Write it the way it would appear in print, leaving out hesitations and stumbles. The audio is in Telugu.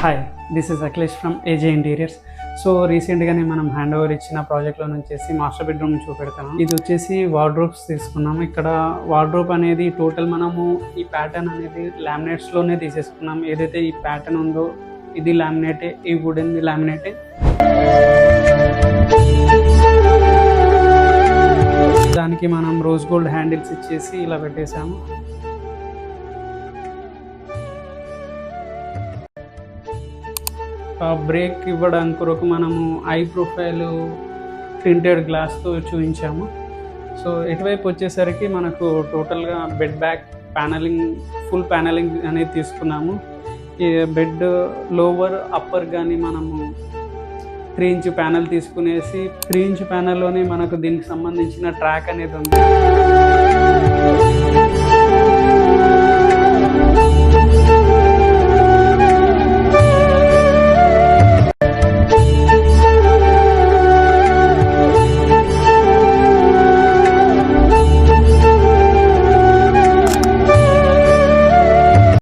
Hi, this is Akhilesh from AJ interiors. So రీసెంట్గానే మనం హ్యాండ్ ఓవర్ ఇచ్చిన ప్రాజెక్ట్లో వచ్చేసి మాస్టర్ బెడ్రూమ్ చూపెడతాను. ఇది వచ్చేసి వార్డ్రోబ్స్ తీసుకున్నాము. ఇక్కడ వార్డ్రోబ్ అనేది టోటల్ మనము ఈ ప్యాటర్న్ అనేది లామినేట్స్లోనే తీసేసుకున్నాం. ఏదైతే ఈ ప్యాటర్న్ ఉందో ఇది లామినేటే, ఈ వుడెన్ లామినేటే. దానికి మనం రోజ్ గోల్డ్ హ్యాండిల్స్ ఇచ్చేసి ఇలా పెట్టేసాము. బ్రేక్ ఇవ్వడానికి కొరకు మనము ఐ ప్రొఫైల్ ప్రింటెడ్ గ్లాస్తో చూపించాము. సో ఇటువైపు వచ్చేసరికి మనకు టోటల్గా bed back panelling, full panelling అనేది తీసుకున్నాము. ఈ బెడ్ లోవర్ అప్పర్ కానీ మనము 3 ఇంచ్ ప్యానల్ తీసుకునేసి 3 ఇంచ్ ప్యానల్లోనే మనకు దీనికి సంబంధించిన ట్రాక్ అనేది ఉంది.